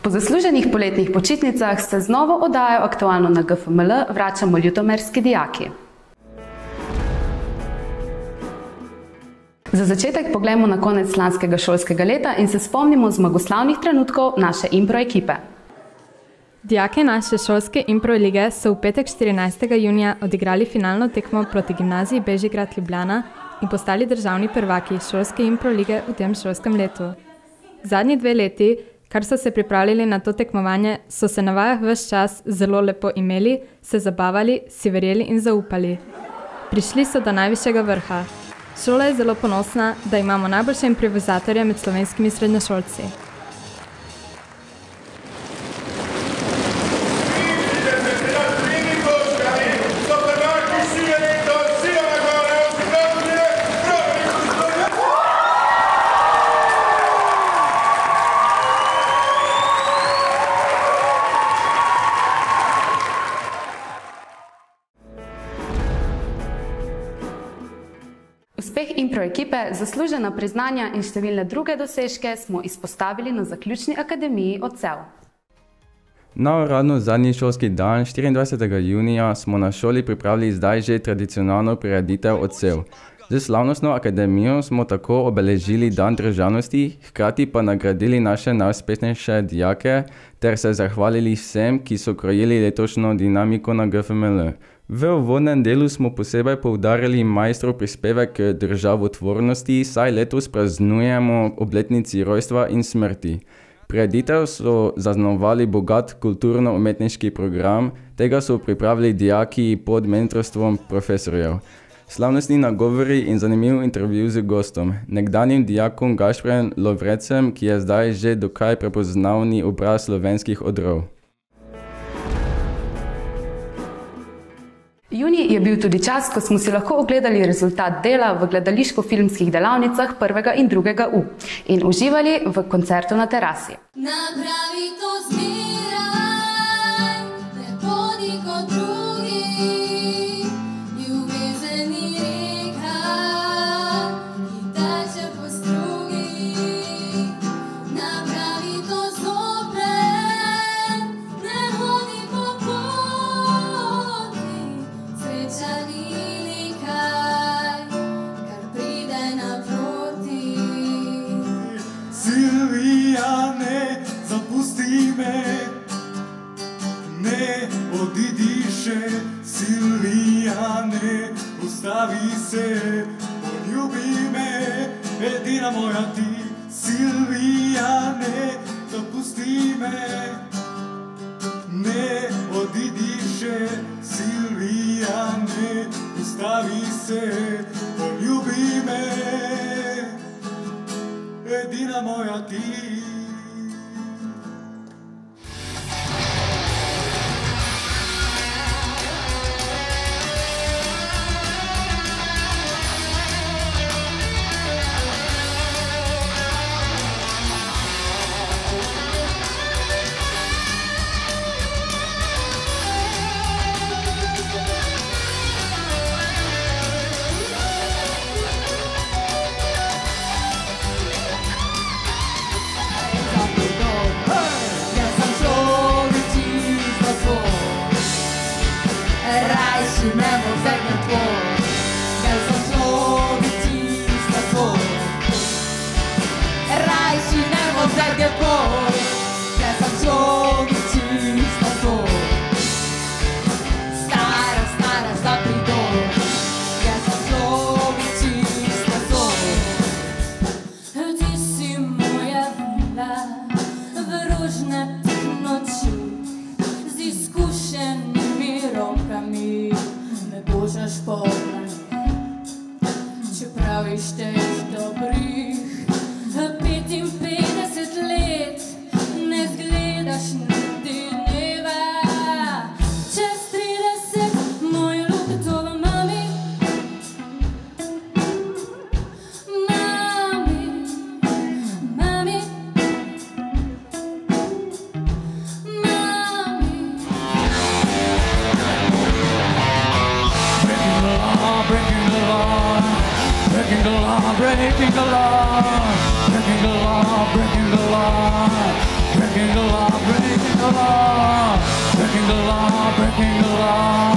Po zasluženih poletnih počitnicah se z novo oddajo Aktualno na GFML vračamo ljutomerski dijaki. Za začetek poglejmo na konec lanskega šolskega leta in se spomnimo zmagoslavnih trenutkov naše impro ekipe. Dijaki naše šolske impro lige so v petek 14. junija odigrali finalno tekmo proti gimnaziji Bežigrad Ljubljana in postali državni prvaki šolske impro lige v tem šolskem letu. Zadnji 2 leti, kar so se pripravljali na to tekmovanje, so se na vajah ves čas zelo lepo imeli, se zabavali, si verjeli in zaupali. Prišli so do najvišjega vrha. Šola je zelo ponosna, da imamo najboljše improvizatorje med slovenskimi srednješolci. Uspeh impro ekipe, zaslužena priznanja in številne druge dosežke smo izpostavili na zaključni akademiji Odsev. Na uradno zadnji šolski dan 24. junija smo na šoli pripravili zdaj že tradicionalno prireditev Odsev. Z slavnostno akademijo smo tako obeležili dan državnosti, hkrati pa nagradili naše najuspešnejše dijake ter se zahvalili vsem, ki so krojili letošnjo dinamiko na GFML. V uvodnem delu smo posebej poudarili majstrov prispevek k državotvornosti, saj letos praznujemo obletnici rojstva in smrti. Prireditev so zaznamovali bogat kulturno-umetniški program, tega so pripravili dijaki pod mentorstvom profesorjev. Slavnostni nagovori in zanimiv intervju z gostom, nekdanjim dijakom Gašperjem Lovrecem, ki je zdaj že dokaj prepoznavni obraz slovenskih odrov. Junij je bil tudi čas, ko smo si lahko ogledali rezultat dela v gledališko-filmskih delavnicah 1. in 2. U in uživali v koncertu na terasi. Napravi to zmeraj, ne bodi kot drugi, ljubezeni reka, ki teče po strugi. Napravi to zopet, ne hodi po poti, sreča ni nekaj, kar pride naproti. Silvija, ne zapusti me, ne odidi še. Silvija, ne ustavi se, poljubi me, edina moja ti. Silvija, ne zapusti me, ne odidi še. Silvija, ne ustavi se, poljubi me, edina moja ti. breaking the law, breaking the law, breaking the law, breaking the law. law, breaking the law, breaking the law.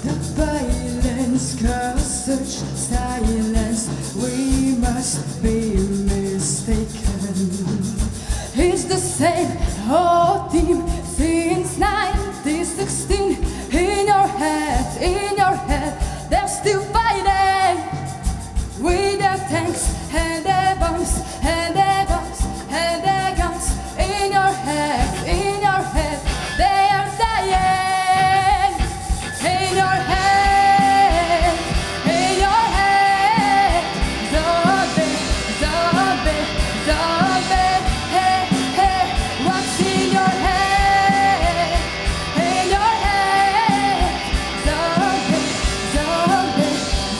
The violence causes such silence, we must be mistaken. It's the same old theme since 1916. In your head, they're still fighting with their tanks and their bombs and their bombs and their guns. In your head, they are dying. In your head, zombie, zombie, zombie. Hey, hey, what's in your head? In your head, zombie, zombie,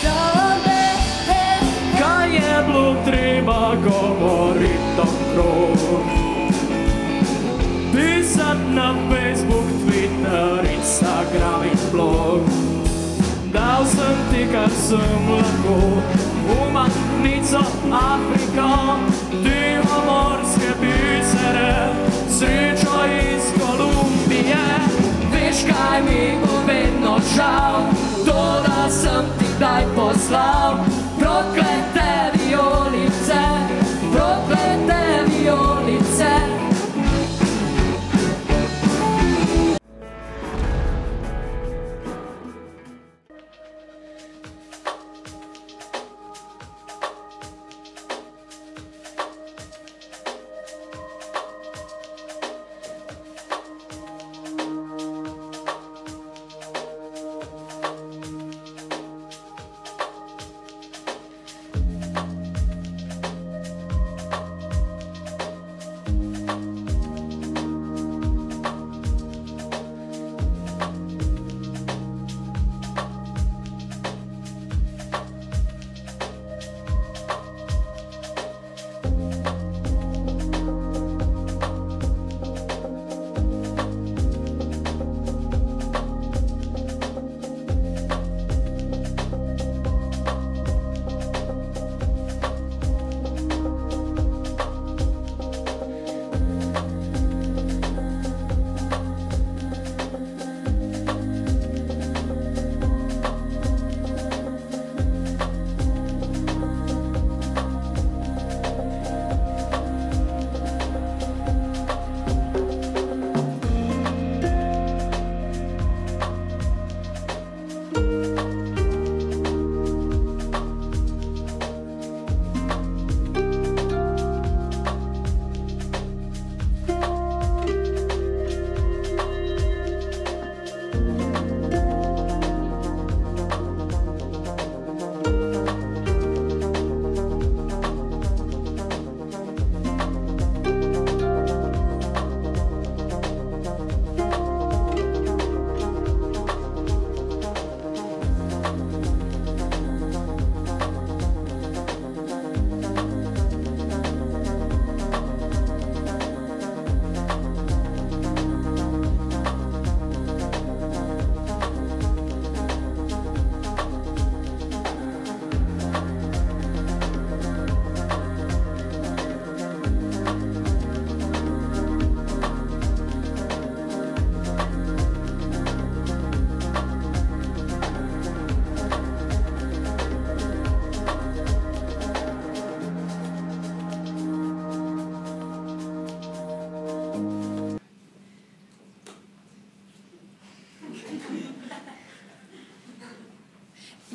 zombie. Hey, Kaj je bilo treba govoriti okrog? Pisat na Facebook, Twitter, Instagram in blog. Dal sem ti, kar sem lahko, umaknico Afriko, timomorske bisere, srečo iz Kolumbije. Veš, kaj mi bo vedno žal, to, da sem ti kdaj poslal. Proklete vijolice, proklete vijolice.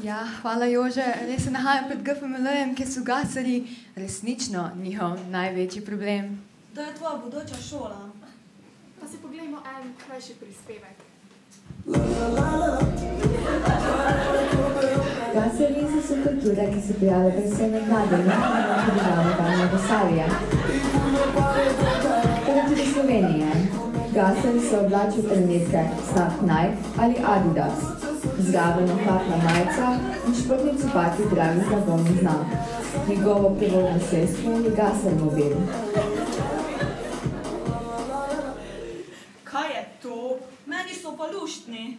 Ja, hvala Jože. Res se nahajam pred GFML-jem, ki so gasali resnično njihov največji problem. To je tvoja bodoča šola. Pa si poglejmo en krajši prispevek. Gaselnice so kulture, ki se pojavlja predvsem med mladimi, in tudi državnega Jugoslavije. Tako tudi Slovenije. Gaseli so oblačil trenutke Snap Nike ali Adidas, zraven ohlapna majica in športni copati dragih blagovnih znamk. Njegovo prevodno sredstvo je Gasel mobil. Kaj je to? Meni so pa luštni.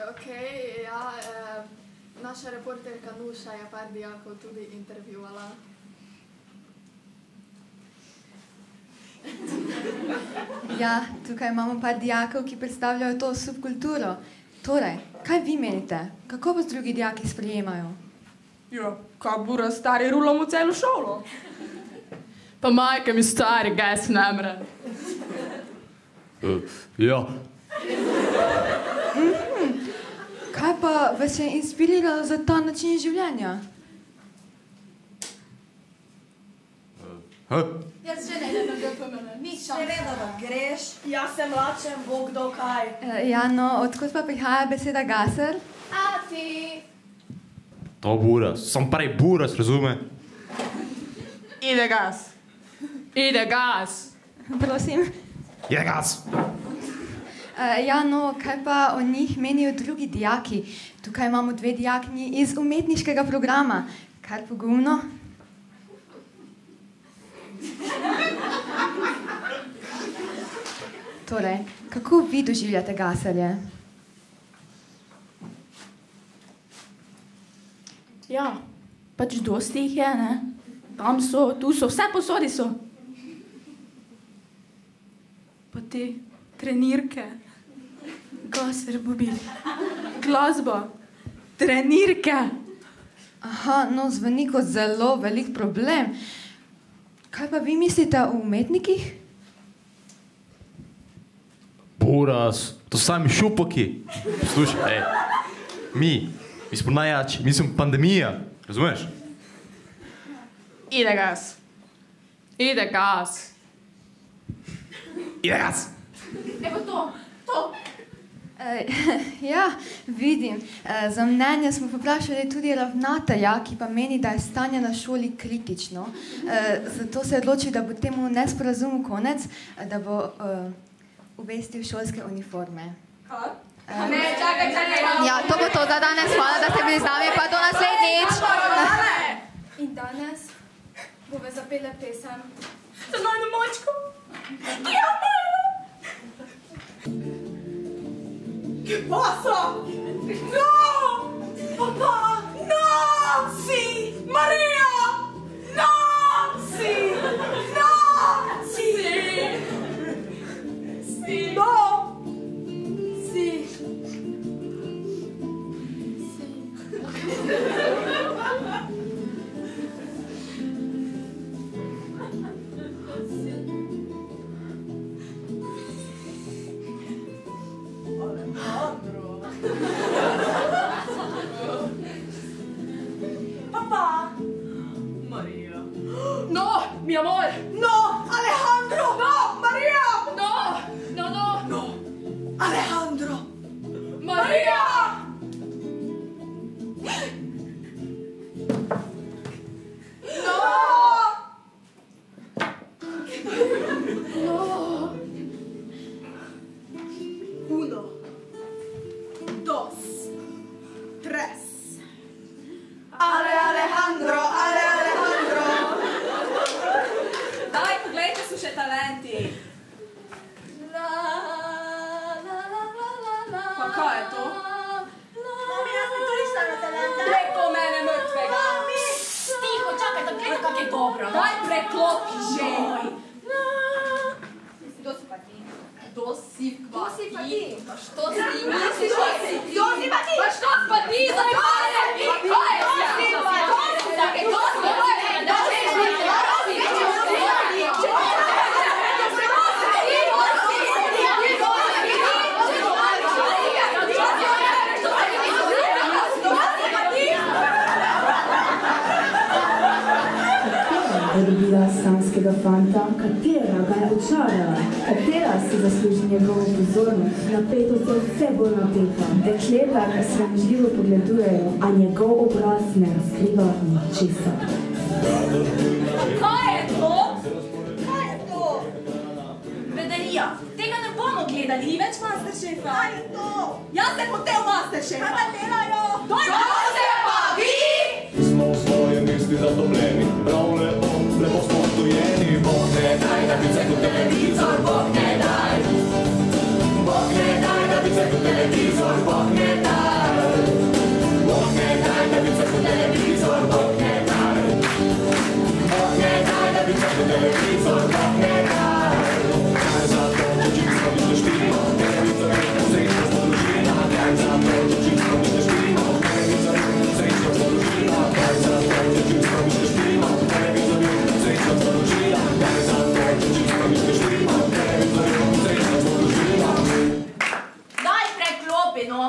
Okej, ja, Naša reporterka Nuša je par dijakov tudi intervjuvala. Ja, tukaj imamo par dijakov, ki predstavljajo to subkulturo. Torej, kaj vi menite? Kako vas drugi dijaki sprejemajo? Ja, kaj bura stari, rulamo celo šolo. Pa majke mi stari, gas namre. Ja. Kaj pa vas je inspiriralo za ta način življenja? Jaz že ne idem na GPMN, nič šans. Seveda, da greš, jaz sem lačen, bog kdo kaj. Ja, no, odkot pa prihaja beseda gaser? Ati! To buras, sem prej buras, razume? Ide gas. Ide gas. Prosim. Ide gas. Ja, no, kaj pa o njih menijo drugi dijaki? Tukaj imamo dve dijaknji iz umetniškega programa. Kar pogumno. Torej, kako vi doživljate gaserje? Ja, pač dosti jih je, ne? Tam so, tu so, vse posodi so. Pa te trenirke, gaser mobil, glasba, trenirke. Aha, no, zveni kot zelo velik problem. Kaj pa vi mislite o umetnikih? Buras, to sami šupaki. Slušaj, mi smo najjači, mi smo pandemija, razumeš? Ide gas. Ide gas. Ide gas. Evo to. Ja, vidim. Za mnenje smo poprašali tudi ravnatelja, ki pa meni, da je stanje na šoli kritično. Zato se je odločil, da bo temu nesporazumu konec, da bo uvestil šolske uniforme. Ne, čakaj. Ja, to bo to za danes. Hvala, da ste bili z nami, pa do naslednjič. In danes bove zapele pesem. Za najno močko. Ja, Marlo. Che passa? No! Papà! No! Sì! Maria! No! Sì! No! Sì! Sì! No! Sì! Papà! Maria! No, mi amor! No! Alejandro! No! Maria! No! No, no! No! Alejandro! Maria! No! No! Uno. Dos. Tres. Alejandro! Daj, poglejte, so še talenti. Pa kaj je to? Mami, jaz sem tudi stala talenta. Preko mene mrtvega. Mami! Tiho, čakaj, da gledam, kak je dobro. Daj preklopi že. Kdo si pa ti? Kdo si pa ti? Pa što si misliš? Kdo si pa ti? Pa što si pa ti? Zanemare! Kaj je? Kdo si pa ti? Kdo si pa Je dobila samskega fanta, katera ga je očarala, katera si zasluži njegovo pozornost, napetost je vse bolj napeta. Dekleta ga sramežljivo pogledujejo, a njegov obraz ne razkriva ničesar. Kaj je to? Kaj je to? Bedarija, tega ne bomo gledali, ni več Masterchefa. Kaj je to? Jaz sem hotel Masterchefa. Kaj pa delajo? Kdo se pa vi? Smo v svoje misli zatopljeni, prav lepo smo stojeni. Bog ne daj, da bi cekl televizor, Bog ne daj. Bog ne daj, da bi cekl televizor, Bog ne daj. Bog ne daj, televizor, Bog ne daj. Bog ne daj, da bi čakal televizor, Bog ne daj. Kaj za to, če čisto mi se špimo, televizor je srečna smo družina. Kaj za to, če čisto mi se špimo, televizor je srečna smo družina. Kaj za to, če čisto mi se špimo, televizor je srečna smo družina. Kaj za to, če čisto mi se špimo, televizor je srečna smo družina. Daj preklopi, no!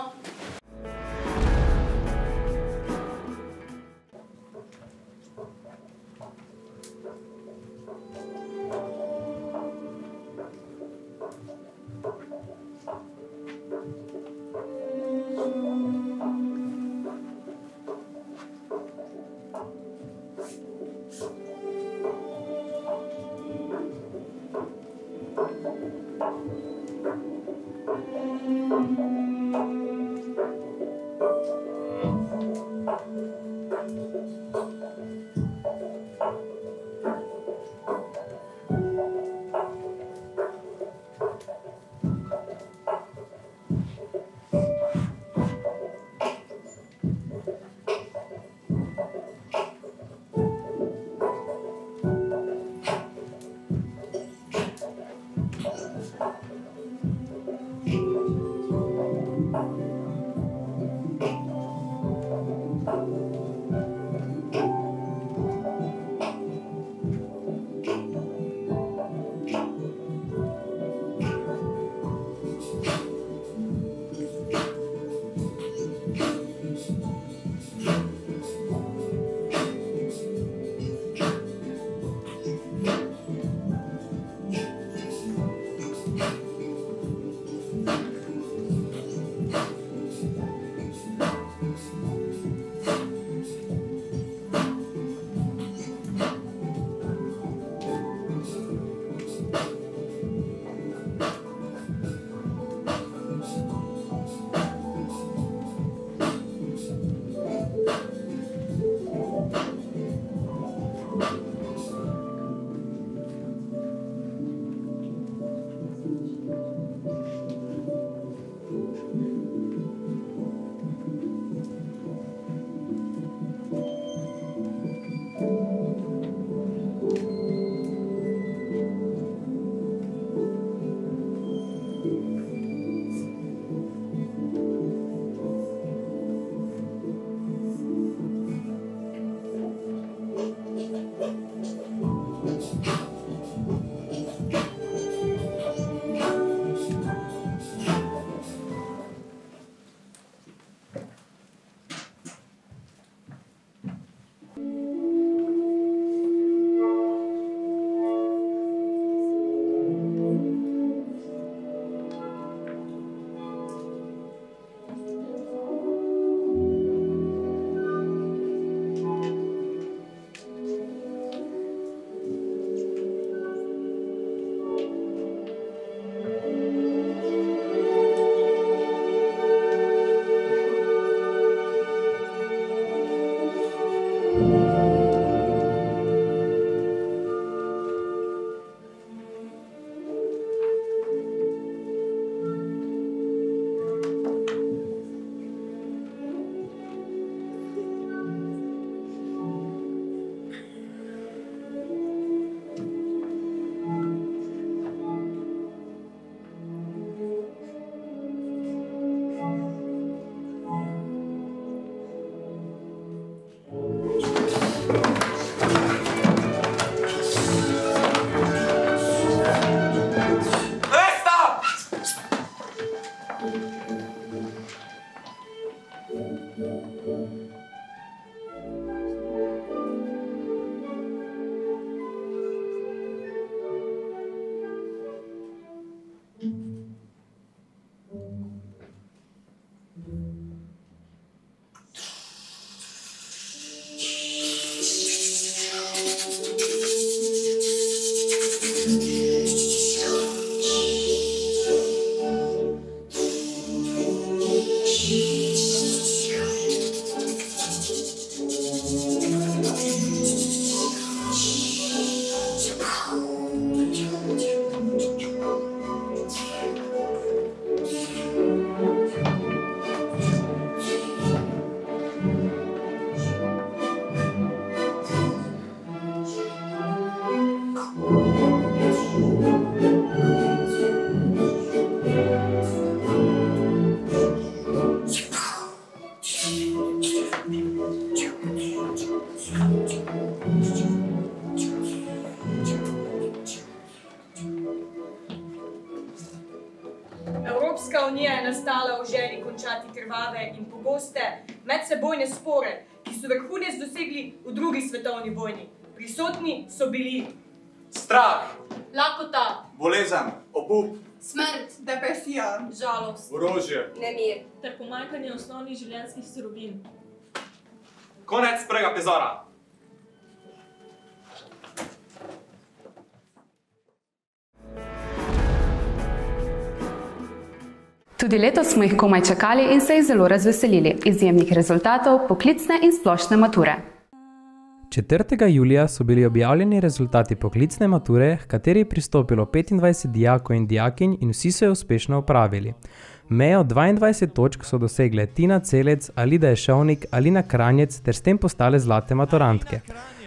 Evropska unija je nastala v želji končati krvave in pogoste medsebojne spore, ki so vrhunec dosegli v drugi svetovni vojni. Prisotni so bili strah, lakota, bolezen, obup, smrt, depresija, žalost, orožje, nemir ter pomanjkanje osnovnih življenjskih surovin. Konec prvega prizora. Tudi letos smo jih komaj čakali in se jih zelo razveselili. Izjemnih rezultatov poklicne in splošne mature. 4. julija so bili objavljeni rezultati poklicne mature, h kateri je pristopilo 25 dijakov in dijakinj in vsi so jo uspešno opravili. Mejo 22 točk so dosegle Tina Celec, Alida Ješovnik, Alina Kranjec ter s tem postale zlate maturantke.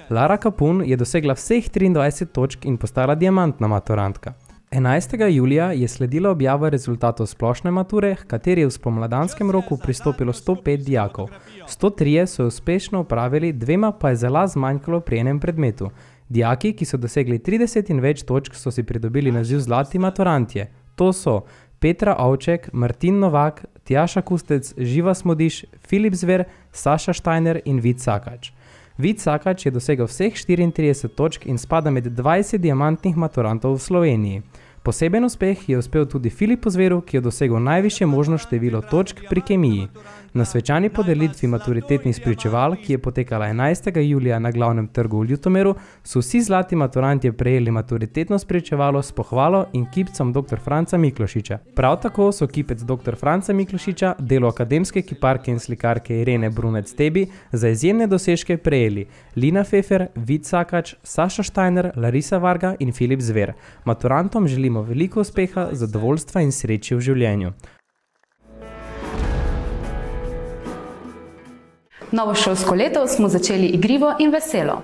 Lara Kapun je dosegla vseh 23 točk in postala diamantna maturantka. 11. julija je sledila objava rezultatov splošne mature, h kateri je v spomladanskem roku pristopilo 105 dijakov. 103 so jo uspešno opravili, 2 pa je zelo zmanjkalo pri enem predmetu. Dijaki, ki so dosegli 30 in več točk, so si pridobili naziv zlati maturantje. To so Petra Ovček, Martin Novak, Tjaša Kustec, Živa Smodiš, Filip Zver, Saša Štajner in Vid Sakač. Vid Sakač je dosegel vseh 34 točk in spada med 20 diamantnih maturantov v Sloveniji. Poseben uspeh je uspel tudi Filipu Zveru, ki je dosegel najvišje možno število točk pri kemiji. Na svečani podelitvi maturitetnih spričeval, ki je potekala 11. julija na glavnem trgu v Ljutomeru, so vsi zlati maturantje prejeli maturitetno spričevalo s pohvalo in kipcem dr. Franca Miklošiča. Prav tako so kipec dr. Franca Miklošiča, delo akademske kiparke in slikarke Irene Brunec-Tebi, za izjemne dosežke prejeli Lina Fefer, Vid Sakač, Saša Štajner, Larisa Varga in Filip Zver. Maturantom želimo veliko uspeha, zadovoljstva in sreče v življenju. Novo šolsko leto smo začeli igrivo in veselo.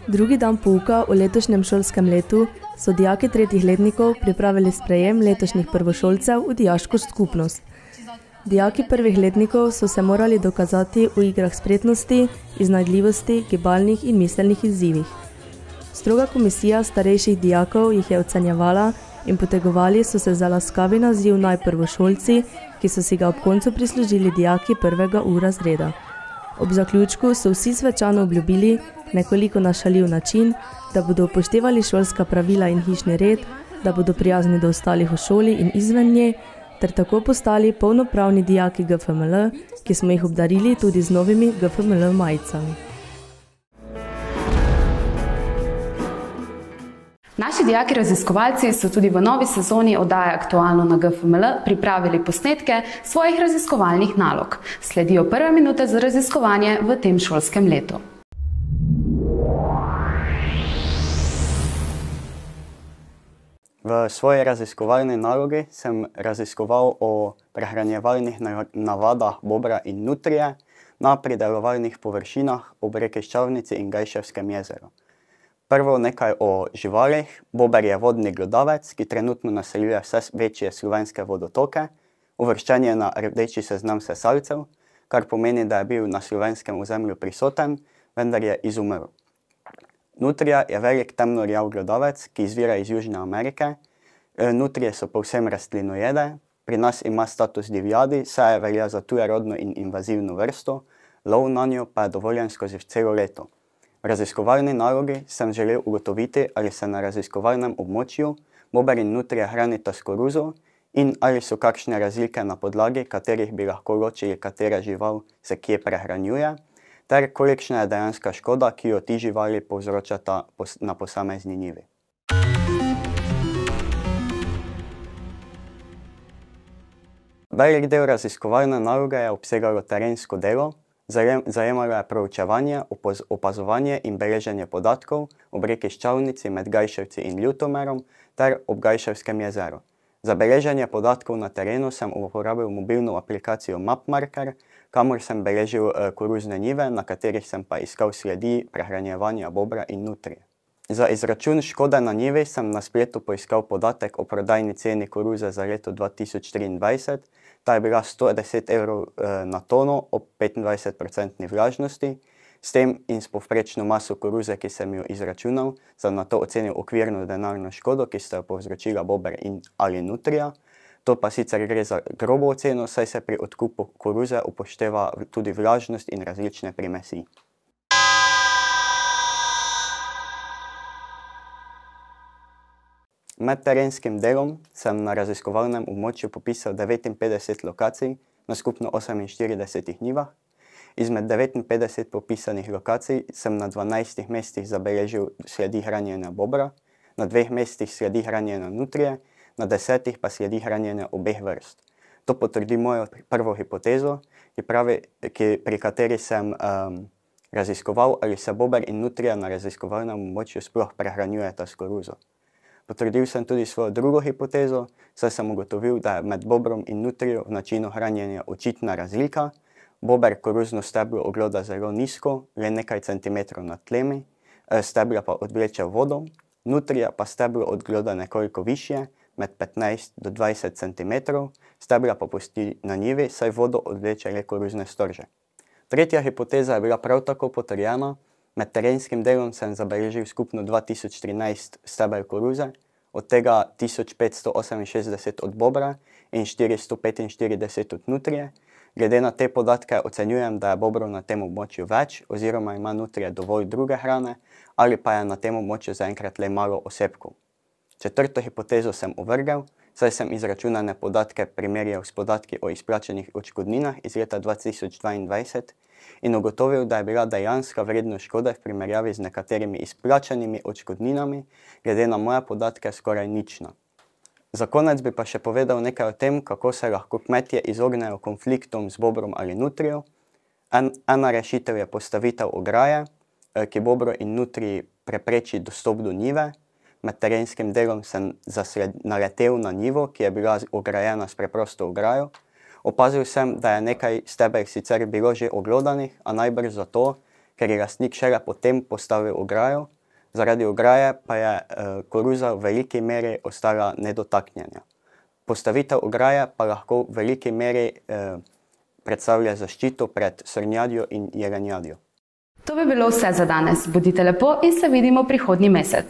Drugi dan pouka v letošnjem šolskem letu so dijaki 3. letnikov pripravili sprejem letošnjih prvošolcev v dijaško skupnost. Dijaki 1. letnikov so se morali dokazati v igrah spretnosti, iznajdljivosti, gibalnih in miselnih izzivih. Stroga komisija starejših dijakov jih je ocenjevala in potegovali so se za laskavi naziv najprvošolci, ki so si ga ob koncu prislužili dijaki 1. U razreda. Ob zaključku so vsi svečano obljubili, nekoliko na šaljiv način, da bodo upoštevali šolska pravila in hišni red, da bodo prijazni do ostalih v šoli in izven nje, ter tako postali polnopravni dijaki GFML, ki smo jih obdarili tudi z novimi GFML majicami. Naši dijaki raziskovalci so tudi v novi sezoni oddaje Aktualno na GFML pripravili posnetke svojih raziskovalnih nalog. Sledijo prve minute za raziskovanje v tem šolskem letu. V svoji raziskovalni nalogi sem raziskoval o prehranjevalnih navadah bobra in nutrije na pridelovalnih površinah ob reki Ščavnici in Gajševskem jezeru. Prvo nekaj o živalih. Bober je vodni glodavec, ki trenutno naseljuje vse večje slovenske vodotoke. Uvrščen je na rdeči seznam sesalcev, kar pomeni, da je bil na slovenskem ozemlju prisoten, vendar je izumrl. Nutrija je velik temnorjav glodavec, ki izvira iz Južne Amerike. Nutrije so povsem rastlinojede, pri nas ima status divjadi, saj velja za tujerodno in invazivno vrsto, lov nanjo pa je dovoljen skozi celo leto. V raziskovalni nalogi sem želel ugotoviti, ali se na raziskovalnem območju bober in nutrija hranita s koruzo in ali so kakšne razlike na podlagi, katerih bi lahko ločili, katera žival se kje prehranjuje, ter kolikšna je dejanska škoda, ki jo ti živali povzročata na posamezni njivi. Velik del raziskovalne naloge je obsegalo terensko delo, zajemalo je proučevanje, opazovanje in beleženje podatkov ob reki Ščavnici med Gajševci in Ljutomerom ter ob Gajševskem jezeru. Za beleženje podatkov na terenu sem uporabil mobilno aplikacijo MapMarker, kamor sem beležil koruzne njive, na katerih sem pa iskal sledi prehranjevanja bobra in nutrije. Za izračun škode na njivi sem na spletu poiskal podatek o prodajni ceni koruze za leto 2023. Ta je bila 110 € na tono ob 25% vlažnosti. S tem in s povprečno maso koruze, ki sem jo izračunal, sem na to ocenil okvirno denarno škodo, ki sta jo povzročila bober in ali nutrija. To pa sicer gre za grobo oceno, saj se pri odkupu koruze upošteva tudi vlažnost in različne primesi. Med terenskim delom sem na raziskovalnem območju popisal 59 lokacij na skupno 48 njivah. Izmed 59 popisanih lokacij sem na 12 mestih zabeležil sledi hranjenja bobra, na 2 mestih sledi hranjenja nutrije, na 10 pa sledi hranjenja obeh vrst. To potrdi mojo prvo hipotezo, pri kateri sem raziskoval, ali se bober in nutrija na raziskovalnem območju sploh prehranjujeta s koruzo. Potrdil sem tudi svojo drugo hipotezo, saj sem ugotovil, da je med bobrom in nutrijo v načinu hranjenja očitna razlika. Bober koruzno steblo ogloda zelo nizko, le nekaj centimetrov nad tlemi, stebla pa odvleče v vodo, nutrija pa steblo odgloda nekoliko višje, med 15 do 20 centimetrov, stebla pa pusti na njivi, saj vodo odvleče le koruzne storže. Tretja hipoteza je bila prav tako potrjena. Med terenskim delom sem zabeležil skupno 2013 stebel koruze, od tega 1568 od bobra in 445 od nutrije. Glede na te podatke ocenjujem, da je bobrov na tem območju več oziroma ima nutrija dovolj druge hrane ali pa je na tem območju zaenkrat le malo osebkov. Četrto hipotezo sem ovrgel, saj sem izračunane podatke primerjal s podatki o izplačanih odškodninah iz leta 2022 in ugotovil, da je bila dejanska vrednost škode v primerjavi z nekaterimi izplačanimi odškodninami glede na moje podatke skoraj nična. Za konec bi pa še povedal nekaj o tem, kako se lahko kmetje izognejo konfliktom z bobrom ali nutrijo. Ena rešitev je postavitev ograje, ki bobru in nutriji prepreči dostop do njive. Med terenskim delom sem naletel na njivo, ki je bila ograjena s preprosto ograjo. Opazil sem, da je nekaj stebel sicer bilo že oglodanih, a najbrž zato, ker je lastnik šele potem postavil ograjo. Zaradi ograje pa je koruza v veliki meri ostala nedotaknjena. Postavitev ograje pa lahko v veliki meri predstavlja zaščito pred srnjadjo in jelenjadjo. To bi bilo vse za danes. Bodite lepo in se vidimo prihodnji mesec.